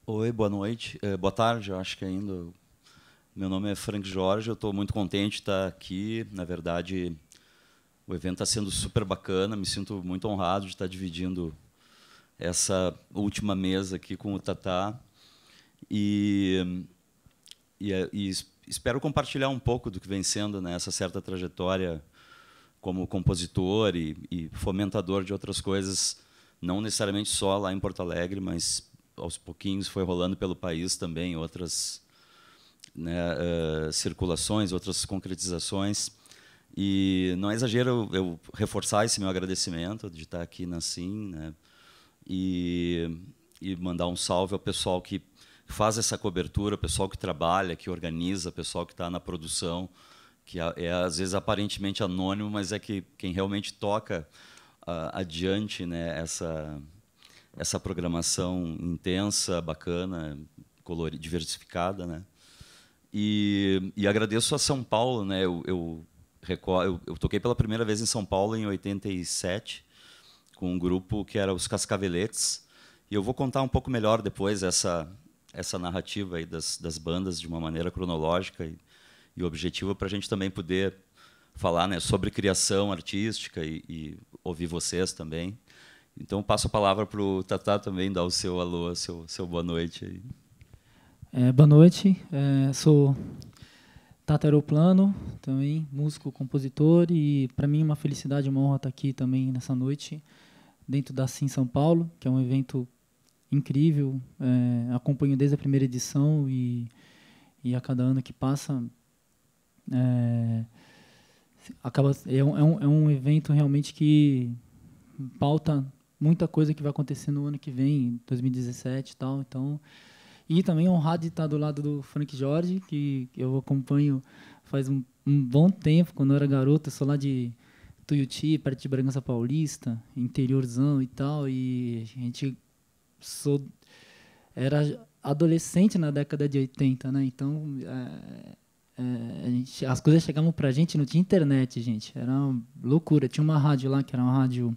Oi, boa noite. Boa tarde, eu acho que ainda. Meu nome é Frank Jorge, eu estou muito contente de estar aqui. Na verdade, o evento está sendo super bacana, me sinto muito honrado de estar dividindo essa última mesa aqui com o Tatá. E, espero compartilhar um pouco do que vem sendo, né, essa certa trajetória como compositor e fomentador de outras coisas, não necessariamente só lá em Porto Alegre, mas aos pouquinhos foi rolando pelo país também outras, né, circulações, outras concretizações. E não é exagero eu reforçar esse meu agradecimento de estar aqui na SIM, né, e, e mandar um salve ao pessoal que faz essa cobertura, o pessoal que trabalha, que organiza, o pessoal que está na produção, que é às vezes aparentemente anônimo, mas é que quem realmente toca adiante, né, essa programação intensa, bacana, diversificada, né? E agradeço a São Paulo, né? Eu toquei pela primeira vez em São Paulo em 87 com um grupo que era os Cascaveletes, e eu vou contar um pouco melhor depois essa narrativa aí das bandas de uma maneira cronológica e objetiva, para a gente também poder falar, né, sobre criação artística e ouvir vocês também. Então passo a palavra para o Tatá também dar o seu alô, seu boa noite aí. Boa noite, sou Tata Aeroplano, também músico, compositor, e para mim é uma felicidade, uma honra estar aqui também nessa noite, dentro da Sim São Paulo, que é um evento incrível, acompanho desde a primeira edição e a cada ano que passa é um evento realmente que pauta muita coisa que vai acontecer no ano que vem, 2017 e tal, então... E também honrado de estar do lado do Frank Jorge, que eu acompanho faz um bom tempo, quando eu era garoto, eu sou lá de Tuiuti, perto de Bragança Paulista, interiorzão e tal, e a gente era adolescente na década de 80, né? Então, as coisas chegavam pra gente, não tinha internet, gente, era uma loucura. Tinha uma rádio lá, que era uma rádio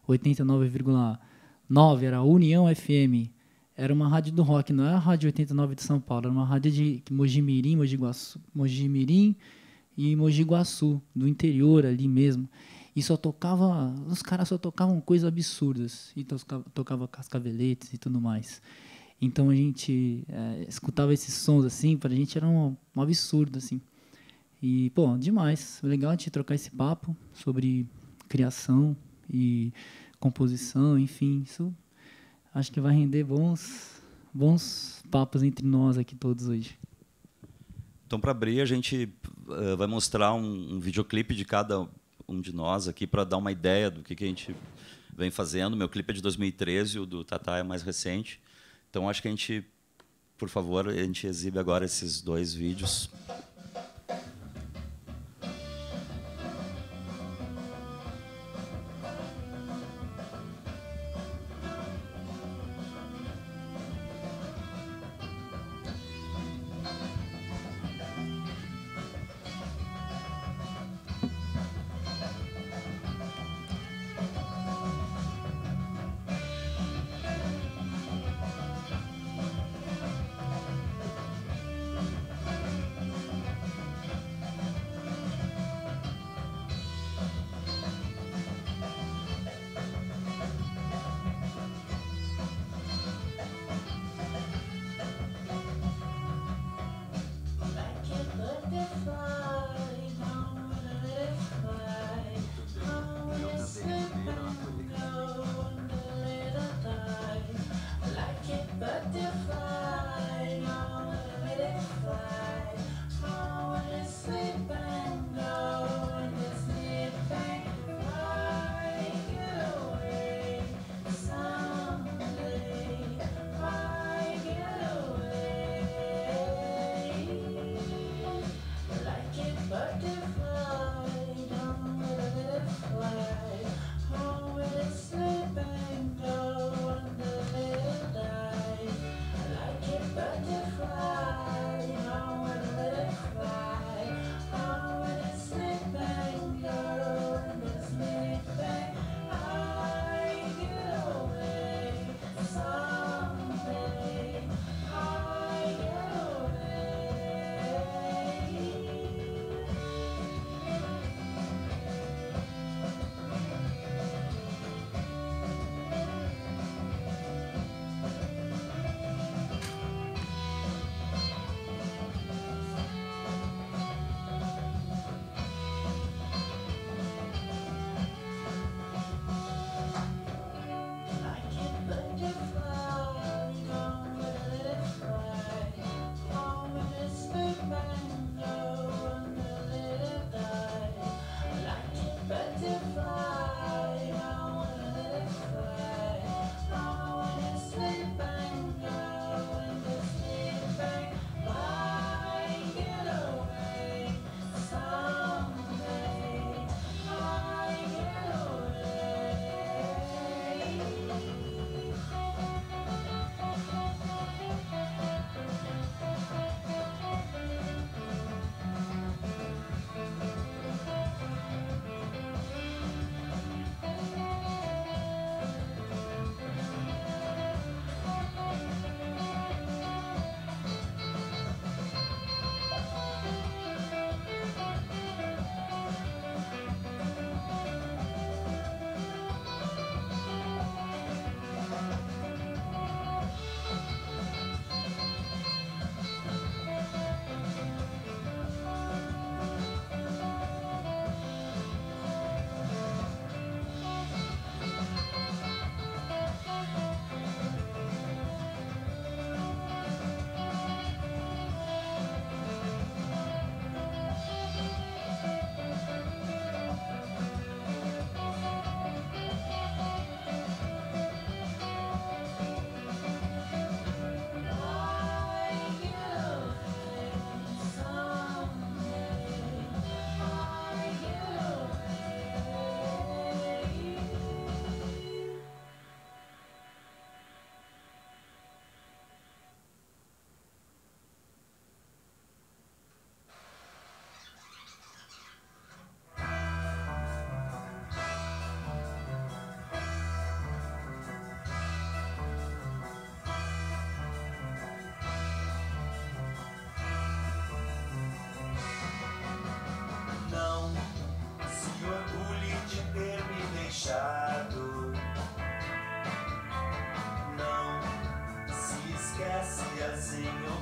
89,9, era a União FM. Era uma rádio do rock, não era a Rádio 89 de São Paulo, era uma rádio de Mojimirim, Mojimirim e Mogi Guaçu, do interior ali mesmo. E os caras só tocavam coisas absurdas. E tocava Cascaveletes e tudo mais. Então a gente escutava esses sons assim, pra gente era um absurdo, assim. E, pô, demais. Legal a gente trocar esse papo sobre criação e composição, enfim, isso... Acho que vai render bons papos entre nós aqui todos hoje. Então, para abrir, a gente vai mostrar um videoclipe de cada um de nós aqui para dar uma ideia do que a gente vem fazendo. Meu clipe é de 2013, o do Tatá é mais recente. Então, acho que a gente, por favor, a gente exibe agora esses dois vídeos.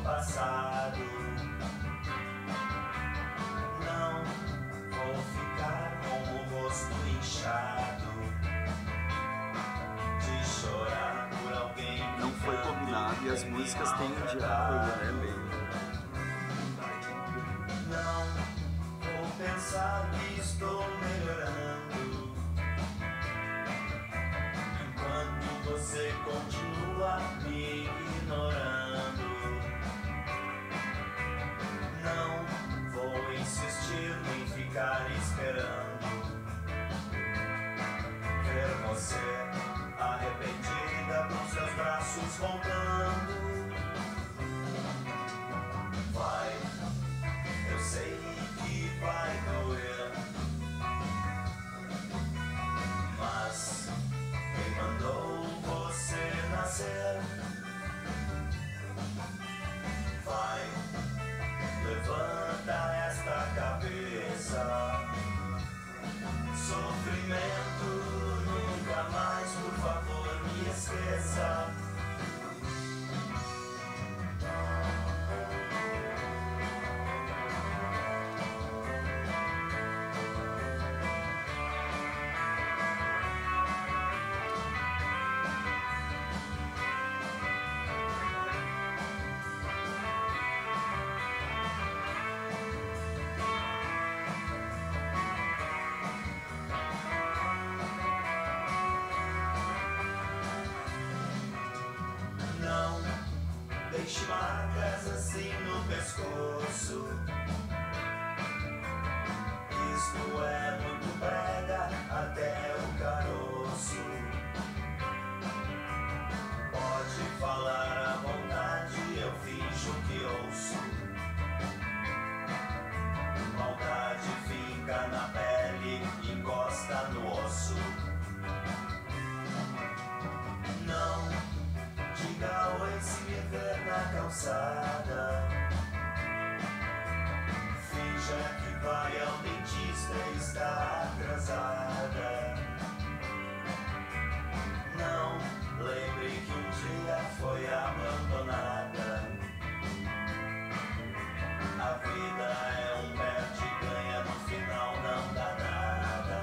passado. Não vou ficar com o rosto inchado de chorar por alguém que Não foi combinado e as músicas têm um diálogo, né? Meio... Não vou pensar que estou melhorando enquanto você continua me ignorando. Não vou insistir em ficar esperando ver você arrependida com seus braços roncando. Vai, eu sei que vai doer, mas quem mandou você nascer? Vai, levanta esta cabeça. Sofrimento, nunca mais, por favor, me esqueça. Não deixe marcas assim no pescoço. Isto é muito brega até o caroço. Pode falar à vontade, eu finjo que ouço. Maldade fica na pele, encosta no osso. Não diga oi se me ver na calçada. Finja que vai ao dentista e está atrasada. Não lembre que um dia foi abandonada. A vida é um perde-ganha, no final não dá nada.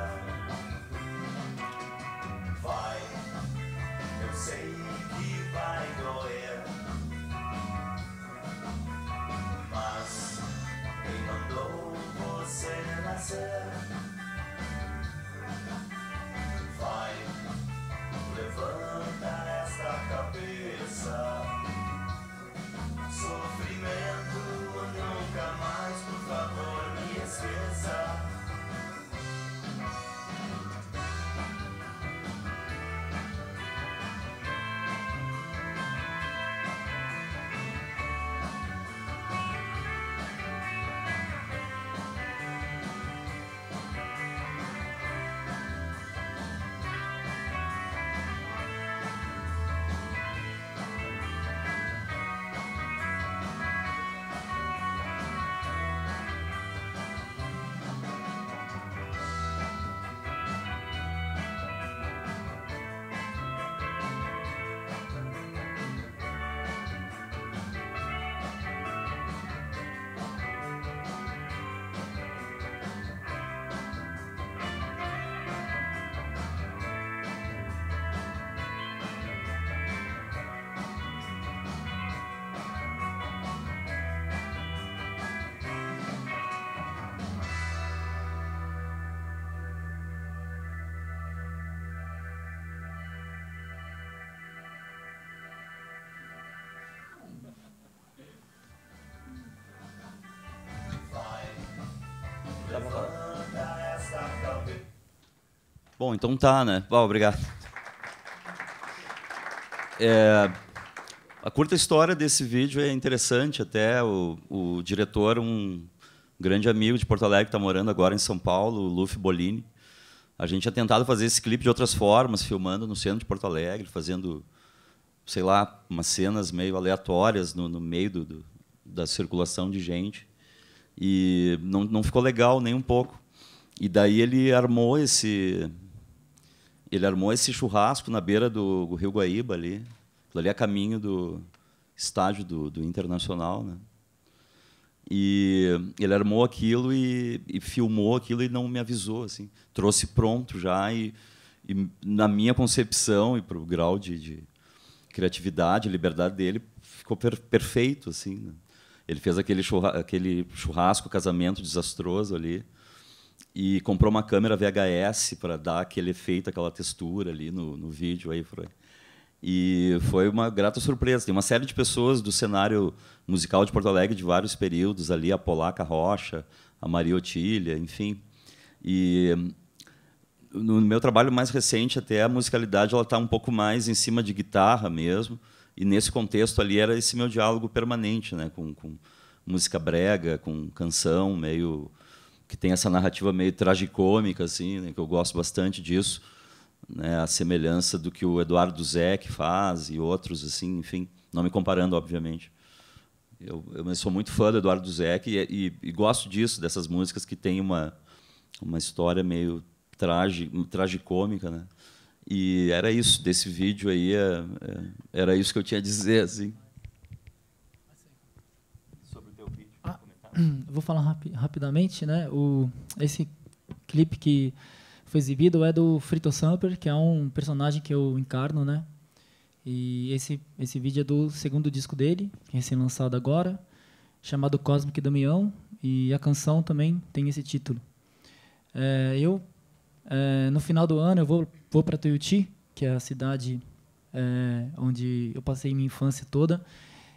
Vai, eu sei que vai doer, mas quem mandou você nascer? Vai, levanta esta cabeça. Sofrimento, nunca mais, por favor, me esqueça. Bom, então tá, né? Obrigado. A curta história desse vídeo é interessante até. O diretor, um grande amigo de Porto Alegre, que está morando agora em São Paulo, o Luffy Bolini. A gente tinha tentado fazer esse clipe de outras formas, filmando no centro de Porto Alegre, fazendo, sei lá, umas cenas meio aleatórias no meio da circulação de gente. E não ficou legal nem um pouco. E daí ele armou esse churrasco na beira do Rio Guaíba ali. Aquilo ali é caminho estádio do Internacional, né? E ele armou aquilo e filmou aquilo e não me avisou, assim. Trouxe pronto já e na minha concepção e para o grau de criatividade, liberdade dele, ficou perfeito, assim, né? Ele fez aquele churrasco, casamento desastroso ali e comprou uma câmera VHS para dar aquele efeito, aquela textura ali no vídeo. Aí e foi uma grata surpresa. Tem uma série de pessoas do cenário musical de Porto Alegre de vários períodos ali, a Polaca Rocha, a Maria Otília, enfim. E no meu trabalho mais recente, até a musicalidade ela está um pouco mais em cima de guitarra mesmo. E nesse contexto ali era esse meu diálogo permanente, né, com música brega, com canção meio que tem essa narrativa meio tragicômica, assim, né, que eu gosto bastante disso, né, a semelhança do que o Eduardo Zeck faz e outros, assim, enfim, não me comparando, obviamente. Eu sou muito fã do Eduardo Zeck e gosto disso, dessas músicas que têm uma história meio tragicômica, né? E era isso, desse vídeo aí, era isso que eu tinha a dizer, assim. Sobre o teu vídeo, vou falar rapidamente, né? Esse clipe que foi exibido é do Frito Samper, que é um personagem que eu encarno, né? E esse vídeo é do segundo disco dele, recém-lançado agora, chamado Cosmic Damião, e a canção também tem esse título. No final do ano eu vou para Tuiuti, que é a cidade onde eu passei minha infância toda.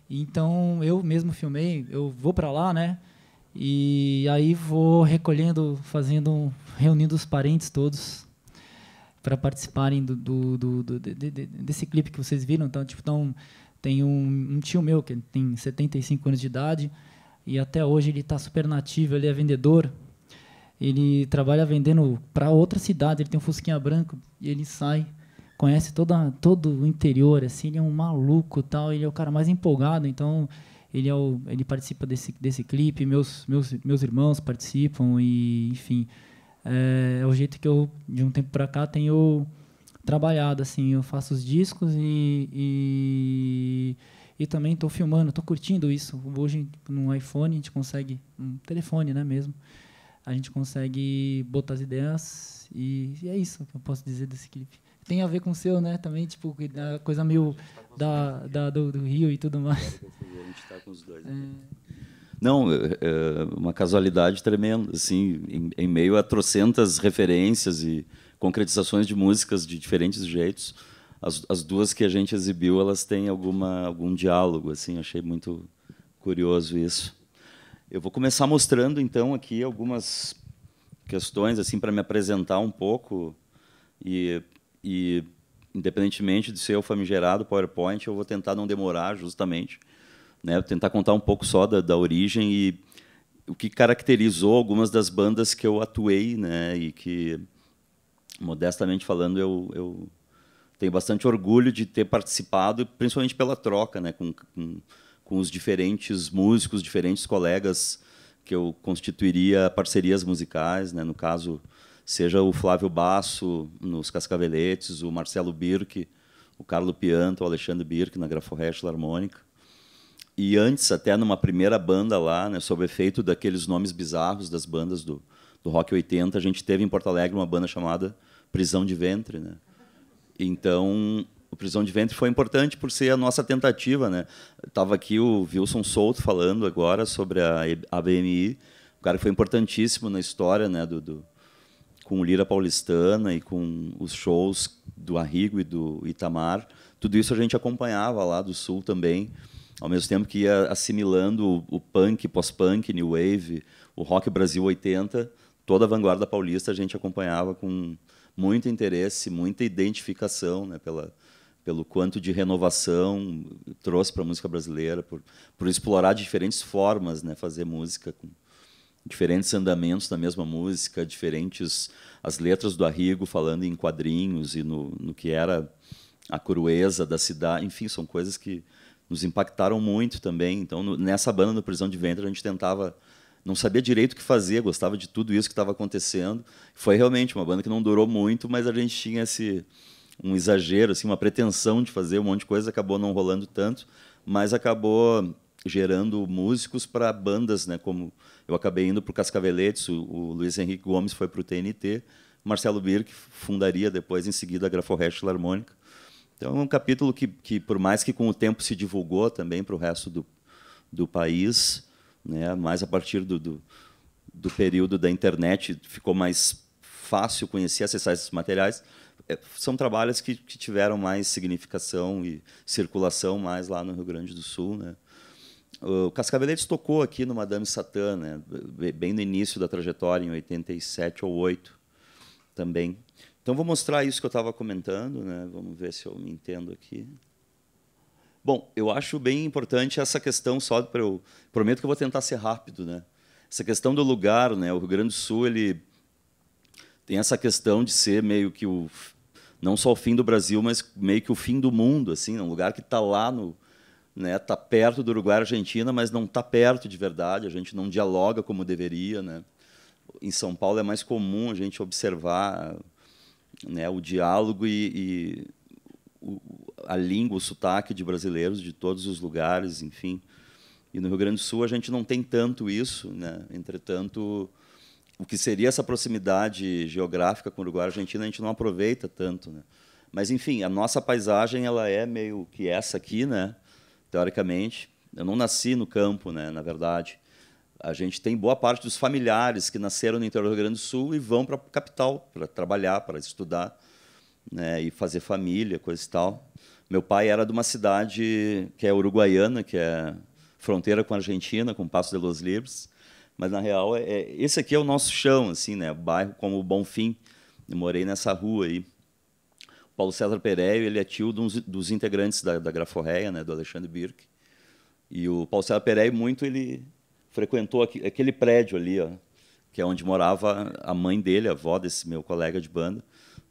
Então eu mesmo filmei, eu vou para lá, né? E aí vou reunindo os parentes todos para participarem desse clipe que vocês viram. Então, tem um tio meu que tem 75 anos de idade e até hoje ele está super nativo, ele é vendedor. Ele trabalha vendendo para outra cidade, ele tem um fusquinha branco e ele sai, conhece todo o interior, assim, ele é um maluco, tal, ele é o cara mais empolgado, então ele participa desse clipe, meus irmãos participam e, enfim, é o jeito que eu, de um tempo para cá, tenho trabalhado, assim, eu faço os discos e também estou filmando, estou curtindo isso. Hoje, no iPhone, a gente consegue, um telefone, né, mesmo, a gente consegue botar as ideias e é isso que eu posso dizer desse clipe. Tem a ver com o seu, né? Também, tipo, a coisa meio do Rio e tudo mais. A gente está com os dois. Não, uma casualidade tremenda, assim, em meio a trocentas referências e concretizações de músicas de diferentes jeitos, as duas que a gente exibiu, elas têm algum diálogo, assim, achei muito curioso isso. Eu vou começar mostrando, então, aqui algumas questões assim para me apresentar um pouco e, independentemente de ser o famigerado PowerPoint, eu vou tentar não demorar, justamente, né, tentar contar um pouco só da origem e o que caracterizou algumas das bandas que eu atuei, né, e que, modestamente falando, eu tenho bastante orgulho de ter participado, principalmente pela troca, né, com os diferentes músicos, diferentes colegas que eu constituiria parcerias musicais, né? No caso, seja o Flávio Basso nos Cascaveletes, o Marcelo Birk, o Carlo Pianto, o Alexandre Birk na Graforrest Harmônica. E antes, até numa primeira banda lá, né, sob efeito daqueles nomes bizarros das bandas do Rock 80, a gente teve em Porto Alegre uma banda chamada Prisão de Ventre, né? Então, o Prisão de Ventre foi importante por ser a nossa tentativa, né? Estava aqui o Wilson Souto falando agora sobre a ABMI, o cara que foi importantíssimo na história, né, com o Lira Paulistana e com os shows do Arrigo e do Itamar. Tudo isso a gente acompanhava lá do Sul também, ao mesmo tempo que ia assimilando o punk, pós-punk, new wave, o rock Brasil 80, toda a vanguarda paulista a gente acompanhava com muito interesse, muita identificação, né, pelo quanto de renovação trouxe para a música brasileira, por explorar diferentes formas, né, fazer música com diferentes andamentos da mesma música, diferentes as letras do Arrigo falando em quadrinhos e no que era a crueza da cidade, enfim, são coisas que nos impactaram muito também. Então, nessa banda no Prisão de Ventre, a gente tentava, não sabia direito o que fazer, gostava de tudo isso que estava acontecendo. Foi realmente uma banda que não durou muito, mas a gente tinha um exagero, assim, uma pretensão de fazer um monte de coisa, acabou não rolando tanto, mas acabou gerando músicos para bandas, né? Como eu acabei indo para o Cascaveletes, o Luiz Henrique Gomes foi para o TNT, Marcelo Birk fundaria depois, em seguida, a Graforrest Filarmônica. Então, é um capítulo que, por mais que com o tempo se divulgou também para o resto do país, né? Mais a partir do período da internet, ficou mais fácil conhecer, acessar esses materiais. São trabalhos que tiveram mais significação e circulação mais lá no Rio Grande do Sul, né? O Cascaveletes tocou aqui no Madame Satã, né? Bem no início da trajetória, em 87 ou 8 também. Então, vou mostrar isso que eu estava comentando, né? Vamos ver se eu me entendo aqui. Bom, eu acho bem importante essa questão, só para eu prometo que eu vou tentar ser rápido, né? Essa questão do lugar, né? O Rio Grande do Sul, ele tem essa questão de ser meio que não só o fim do Brasil, mas meio que o fim do mundo, assim, um lugar que está lá né, tá perto do Uruguai e Argentina, mas não está perto de verdade. A gente não dialoga como deveria, né? Em São Paulo é mais comum a gente observar, né, o diálogo a língua, o sotaque de brasileiros de todos os lugares, enfim. E no Rio Grande do Sul a gente não tem tanto isso, né? Entretanto, o que seria essa proximidade geográfica com o Uruguai e a Argentina, a gente não aproveita tanto, né? Mas, enfim, a nossa paisagem ela é meio que essa aqui, né? Teoricamente. Eu não nasci no campo, né? Na verdade. A gente tem boa parte dos familiares que nasceram no interior do Rio Grande do Sul e vão para a capital para trabalhar, para estudar, né? E fazer família, coisa e tal. Meu pai era de uma cidade que é Uruguaiana, que é fronteira com a Argentina, com Passo de los Libres. Mas, na real, esse aqui é o nosso chão, assim, né? O bairro como o Bonfim. Eu morei nessa rua aí. O Paulo César Pereio, ele é tio dos integrantes da Graforreia, né? Do Alexandre Birk. E o Paulo César Pereio, ele frequentou aquele prédio ali, ó, que é onde morava a mãe dele, a avó desse meu colega de banda,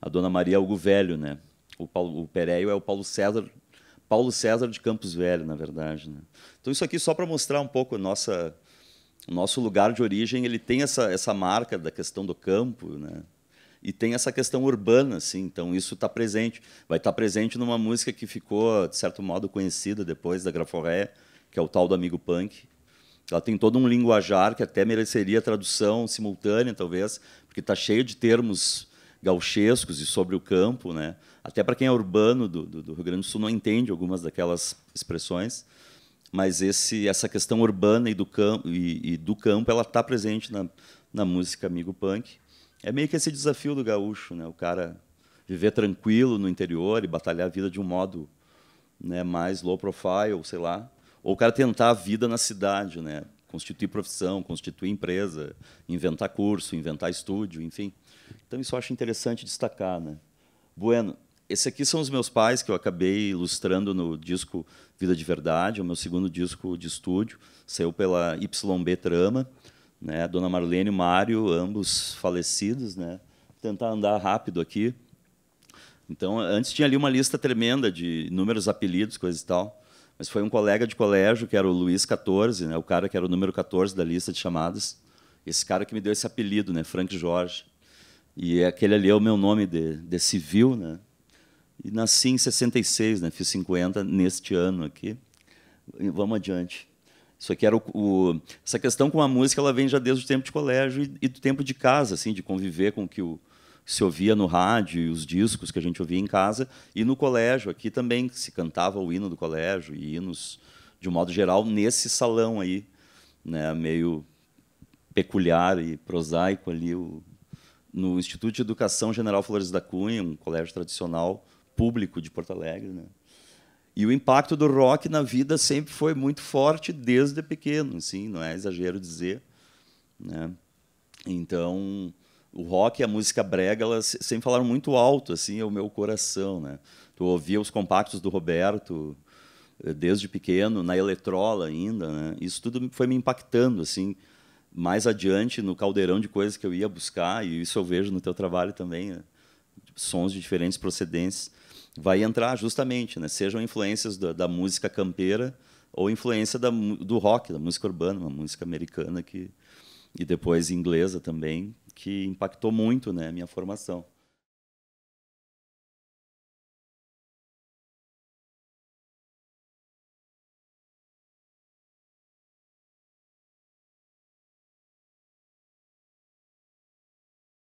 a dona Maria Algo Velho, né? O Pereio é o Paulo César de Campos Velho, na verdade, né? Então, isso aqui só para mostrar um pouco o nosso lugar de origem. Ele tem essa marca da questão do campo, né? E tem essa questão urbana, assim. Então, isso está presente. Vai estar presente numa música que ficou, de certo modo, conhecida depois da Graforreia, que é o tal do Amigo Punk. Ela tem todo um linguajar que até mereceria tradução simultânea, talvez, porque está cheio de termos gauchescos e sobre o campo, né? Até para quem é urbano do Rio Grande do Sul não entende algumas daquelas expressões, mas essa questão urbana e do campo ela está presente na música Amigo Punk. É meio que esse desafio do gaúcho, né? O cara viver tranquilo no interior e batalhar a vida de um modo, né, mais low profile, sei lá, ou o cara tentar a vida na cidade, né? Constituir profissão, constituir empresa, inventar curso, inventar estúdio, enfim. Então, isso eu acho interessante destacar, né? Bueno, esse aqui são os meus pais, que eu acabei ilustrando no disco Vida de Verdade, é o meu segundo disco de estúdio, saiu pela YB Trama, né? Dona Marlene e Mário, ambos falecidos, né? Vou tentar andar rápido aqui. Então, antes tinha ali uma lista tremenda de números, apelidos, coisas e tal, mas foi um colega de colégio, que era o Luiz 14, né? O cara que era o número 14 da lista de chamadas, esse cara que me deu esse apelido, né? Frank Jorge. E aquele ali é o meu nome de civil, né? E nasci em 66, né? Fiz 50 neste ano aqui. E vamos adiante. Isso aqui era essa questão com a música, ela vem já desde o tempo de colégio e do tempo de casa, assim, de conviver com o que se ouvia no rádio e os discos que a gente ouvia em casa, e no colégio aqui também se cantava o hino do colégio e hinos de um modo geral nesse salão aí, né? Meio peculiar e prosaico ali no Instituto de Educação General Flores da Cunha, um colégio tradicional público de Porto Alegre, né? E o impacto do rock na vida sempre foi muito forte desde pequeno, assim, não é exagero dizer, né? Então, o rock e a música brega, elas sempre falaram muito alto, assim, ao meu coração, né? Tu ouvia os compactos do Roberto desde pequeno, na Eletrola ainda, né? Isso tudo foi me impactando, assim. Mais adiante, no caldeirão de coisas que eu ia buscar, e isso eu vejo no teu trabalho também, né? Sons de diferentes procedências, vai entrar justamente, né? Sejam influências da música campeira ou influência do rock, da música urbana, uma música americana e depois inglesa também, que impactou muito, né, a minha formação.